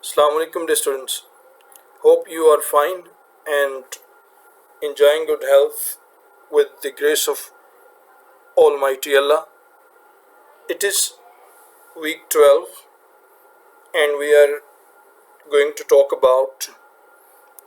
Assalamu alaikum, dear students. Hope you are fine and enjoying good health with the grace of Almighty Allah. It is week 12 and we are going to talk about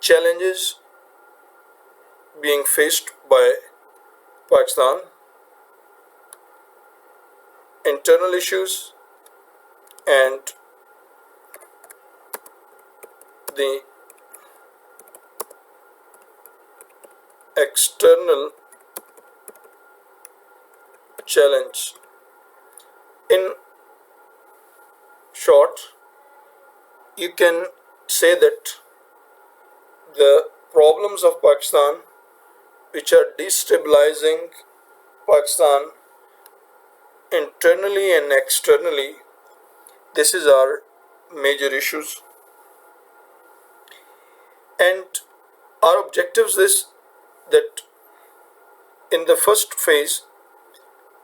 challenges being faced by Pakistan, internal issues, and the external challenge. In short, you can say that the problems of Pakistan, which are destabilizing Pakistan internally and externally, this is our major issues. And our objectives is that in the first phase,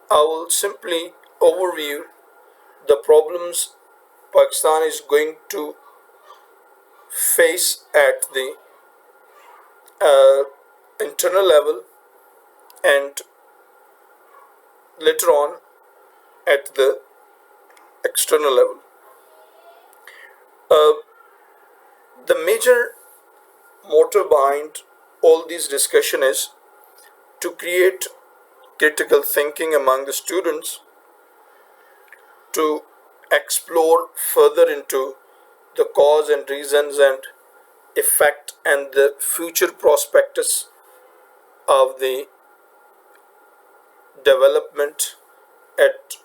I will simply overview the problems Pakistan is going to face at the internal level and later on at the external level. The major motor behind all these discussion is to create critical thinking among the students, to explore further into the cause and reasons and effect and the future prospectus of the development at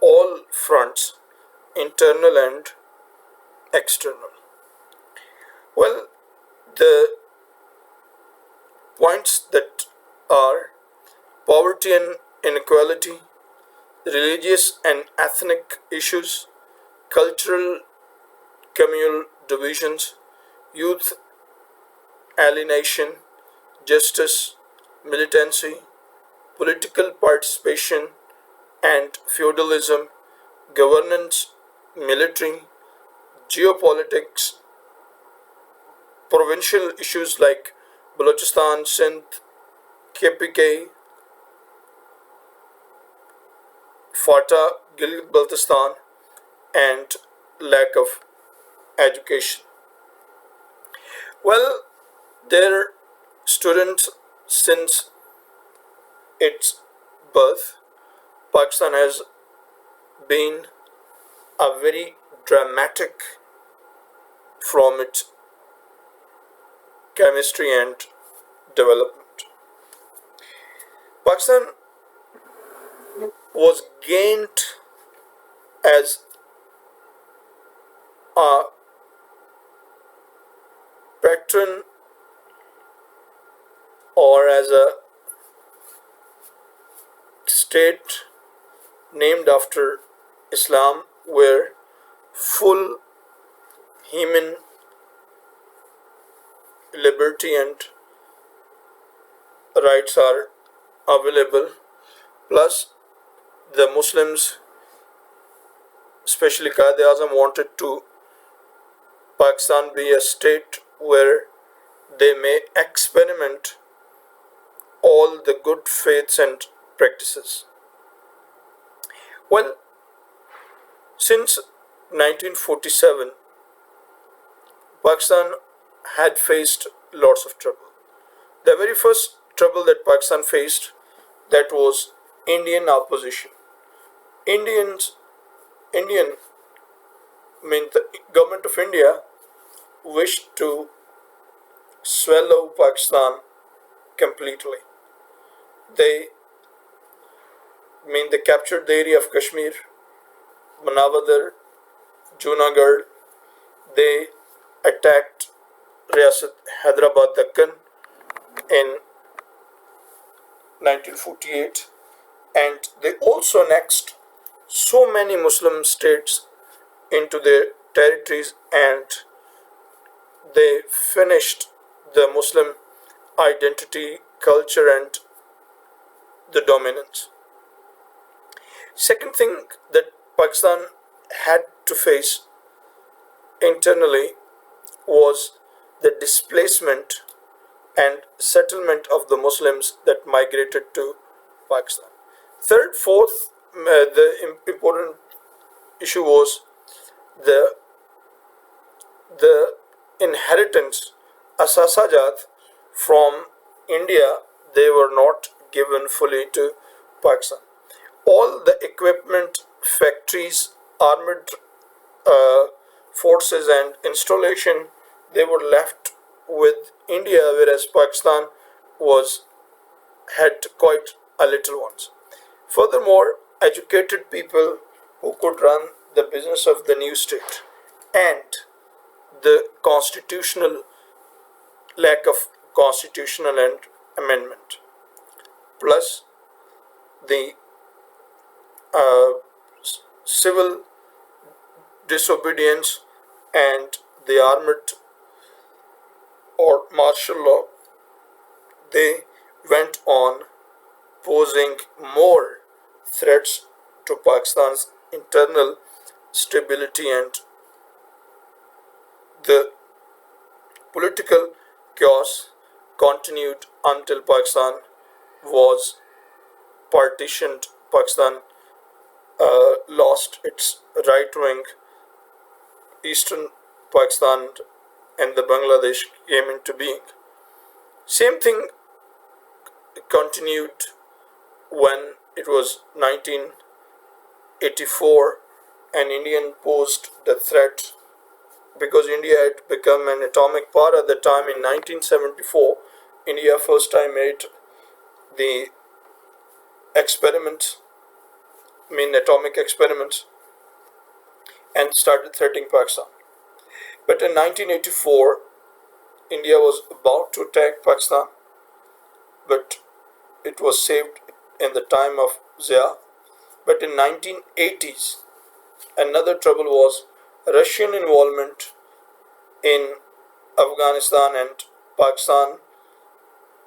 all fronts, internal and external. Well, the points that are poverty and inequality, religious and ethnic issues, cultural communal divisions, youth alienation, justice, militancy, political participation and feudalism, governance, military, geopolitics, provincial issues like Balochistan, Sindh, KPK, Fata, Gilgit-Baltistan, and lack of education. Well, their students, since its birth, Pakistan has been a very dramatic from its chemistry and development. Pakistan was gained as a patron or as a state named after Islam, where full human liberty and rights are available, plus the Muslims, especially Qaid-e-Azam, wanted to Pakistan be a state where they may experiment all the good faiths and practices. Well, since 1947, Pakistan had faced lots of trouble. The very first trouble that Pakistan faced, that was Indian opposition. Indian, the government of India wished to swallow Pakistan completely. They captured the area of Kashmir, Manavadar, Junagadh. They attacked Riyasat Hyderabad Deccan in 1948, and they also annexed so many Muslim states into their territories, and they finished the Muslim identity, culture, and the dominance. Second thing that Pakistan had to face internally was the displacement and settlement of the Muslims that migrated to Pakistan. Third, fourth, the important issue was the the inheritance, asasajat from India. They were not given fully to Pakistan. All the equipment, factories, armored uh, forces, and installation, they were left with India, whereas Pakistan was had quite a little ones. Furthermore, educated people who could run the business of the new state, and the constitutional lack of constitutional and amendment, plus the uh, civil disobedience and the armed or martial law, they went on posing more threats to Pakistan's internal stability, and the political chaos continued until Pakistan was partitioned. Pakistan lost its right wing, eastern Pakistan and the Bangladesh came into being. Same thing continued when it was 1984 and India posed the threat because India had become an atomic power at the time. In 1974, India first time made the experiments, atomic experiments, and started threatening Pakistan. But in 1984, India was about to attack Pakistan, but it was saved in the time of Zia. But in 1980s, another trouble was Russian involvement in Afghanistan, and Pakistan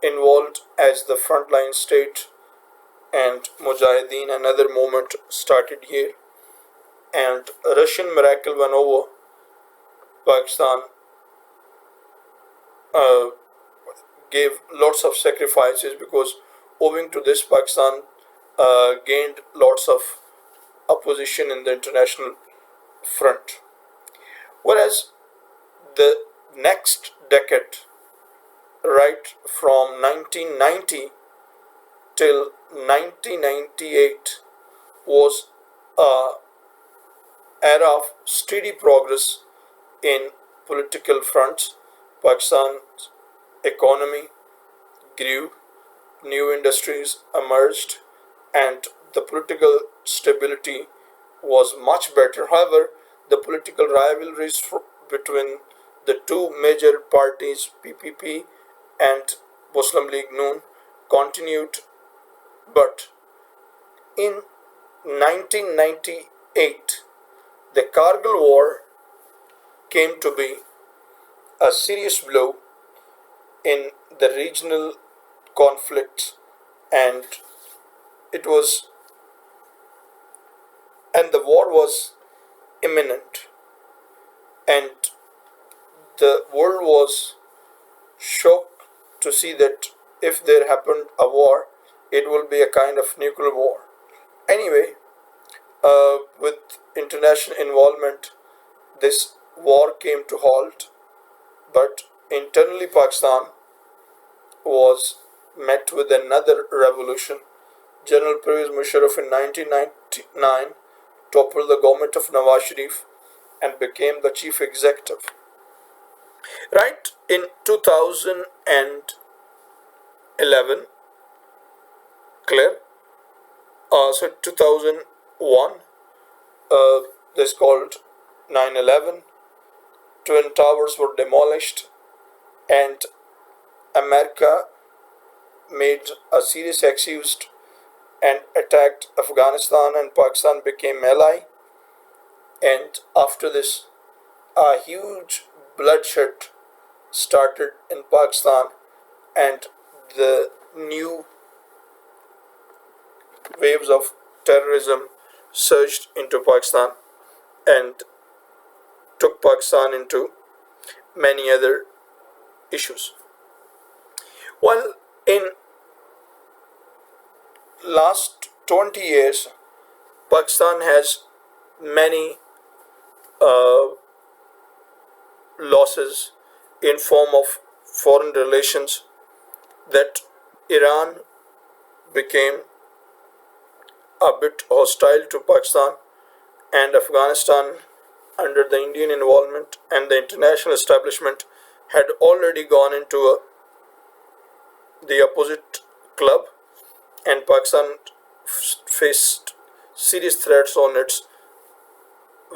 involved as the frontline state, and Mujahideen, another movement, started here, and Russian miracle went over. Pakistan uh, gave lots of sacrifices because owing to this Pakistan gained lots of opposition in the international front. Whereas the next decade, right from 1990 till 1998, was a era of steady progress in political fronts. Pakistan's economy grew, new industries emerged, and the political stability was much better. However, the political rivalries between the two major parties, PPP and Muslim League Noon, continued. But in 1998, the Kargil War came to be a serious blow in the regional conflicts, and it was and the war was imminent, and the world was shocked to see that if there happened a war, it will be a kind of nuclear war. Anyway, with international involvement, this war came to halt, but internally Pakistan was met with another revolution. General Pervez Musharraf in 1999 toppled the government of Nawaz Sharif and became the chief executive. Right in 2011, clear? So 2001, this called 9/11. Twin towers were demolished, and America made a serious excuse and attacked Afghanistan, and Pakistan became ally. And after this, a huge bloodshed started in Pakistan, and the new waves of terrorism surged into Pakistan, and took Pakistan into many other issues. Well, in last 20 years, Pakistan has many uh, losses in form of foreign relations, that Iran became a bit hostile to Pakistan, and Afghanistan, under the Indian involvement and the international establishment, had already gone into the opposite club, and Pakistan faced serious threats on its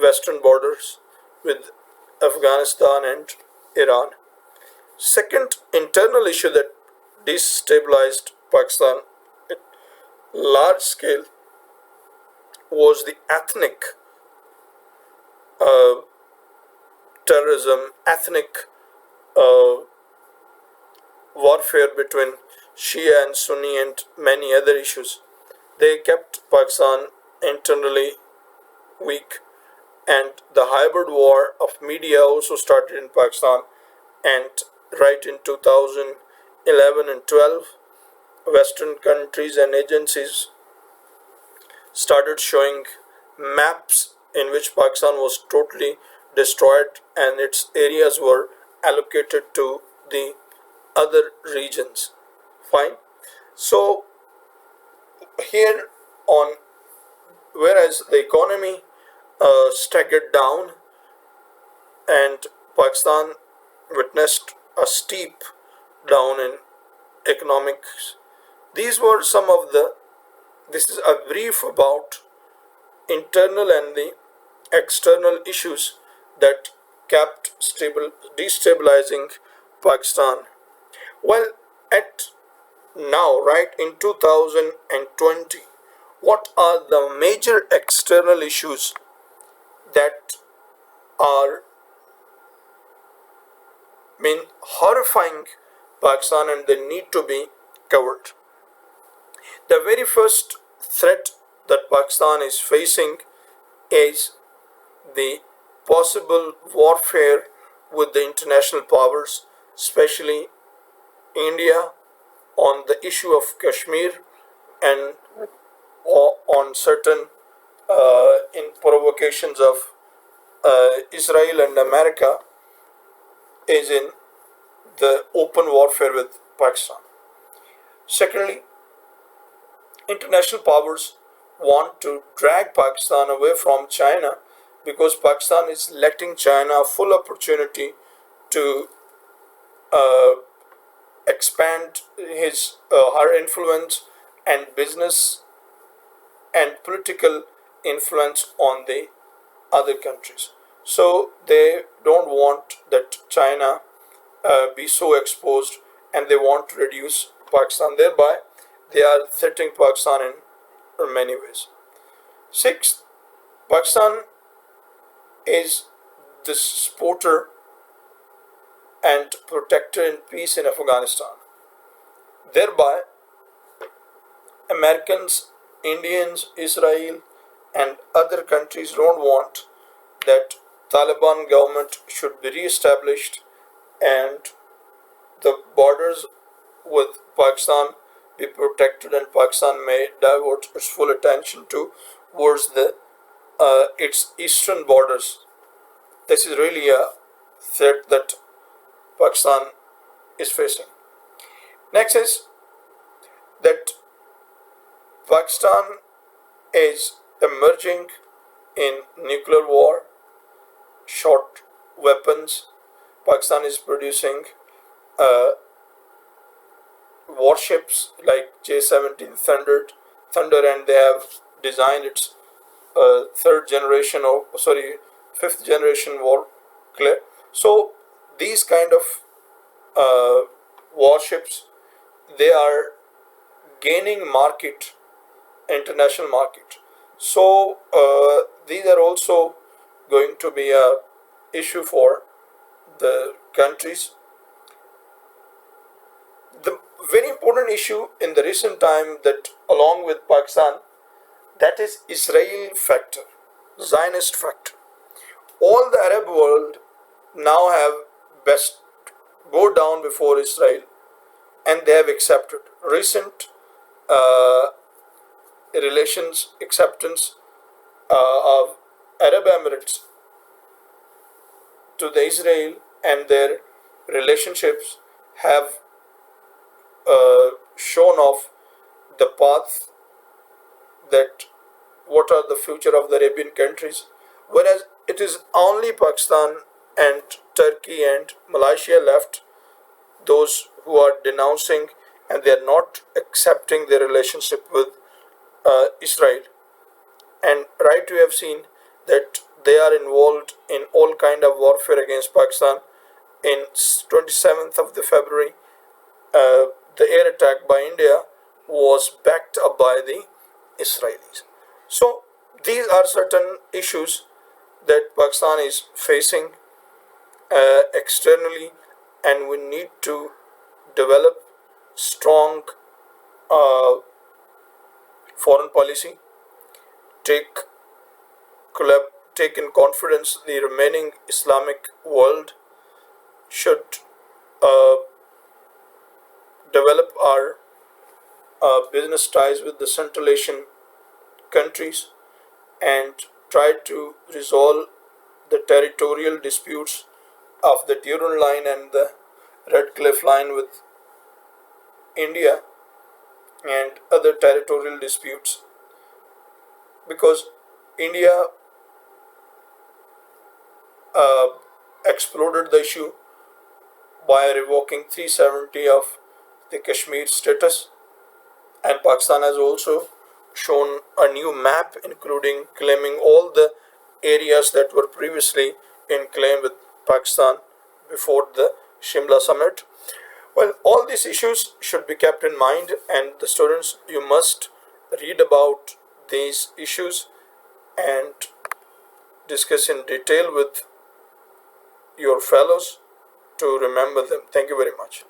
western borders with Afghanistan and Iran. Second internal issue that destabilized Pakistan at large scale was the ethnic uh, terrorism, ethnic uh, warfare between Shia and Sunni, and many other issues. They kept Pakistan internally weak, and the hybrid war of media also started in Pakistan. And right in 2011 and 12, Western countries and agencies started showing maps in which Pakistan was totally destroyed and its areas were allocated to the other regions. Fine. So here on, whereas the economy staggered down and Pakistan witnessed a steep down in economics, these were some of the, this is a brief about internal and the external issues that kept destabilizing Pakistan. Well, at now, right in 2020, what are the major external issues that are mean horrifying Pakistan and they need to be covered? The very first threat that Pakistan is facing is the possible warfare with the international powers, especially India, on the issue of Kashmir, and on certain in provocations of Israel and America, is in the open warfare with Pakistan. Secondly, international powers want to drag Pakistan away from China because Pakistan is letting China full opportunity to uh, expand her influence and business and political influence on the other countries. So they don't want that China be so exposed, and they want to reduce Pakistan. Thereby, they are threatening Pakistan in many ways. Sixth, Pakistan is the supporter and protector in peace in Afghanistan. Thereby, Americans, Indians, Israel, and other countries don't want that Taliban government should be re-established and the borders with Pakistan be protected, and Pakistan may divert its full attention towards its eastern borders. This is really a threat that Pakistan is facing. Next is that Pakistan is emerging in nuclear war, short weapons. Pakistan is producing uh, warships like J-17 Thunder, and they have designed its fifth generation warclay. So these kind of warships, they are gaining international market. So these are also going to be a issue for the countries. The very important issue in the recent time, that along with Pakistan, that is Israel factor, Zionist factor. All the Arab world now have best bow down before Israel, and they have accepted recent uh, relations acceptance of Arab Emirates to the Israel, and their relationships have shown off the path that what are the future of the Arabian countries, whereas it is only Pakistan and Turkey and Malaysia left, those who are denouncing and they are not accepting their relationship with Israel. And right, we have seen that they are involved in all kind of warfare against Pakistan. In 27th of the February, the air attack by India was backed up by the Israelis. So these are certain issues that Pakistan is facing externally, and we need to develop strong uh, foreign policy, take take in confidence the remaining Islamic world, should uh, develop our business ties with the Central Asian countries, and try to resolve the territorial disputes of the Durand Line and the Red Cliff Line with India, and other territorial disputes, because India uh, exploded the issue by revoking 370 of the Kashmir status, and Pakistan has also shown a new map including claiming all the areas that were previously in claim with Pakistan before the Shimla summit. Well, all these issues should be kept in mind, and the students, you must read about these issues and discuss in detail with your fellows to remember them. Thank you very much.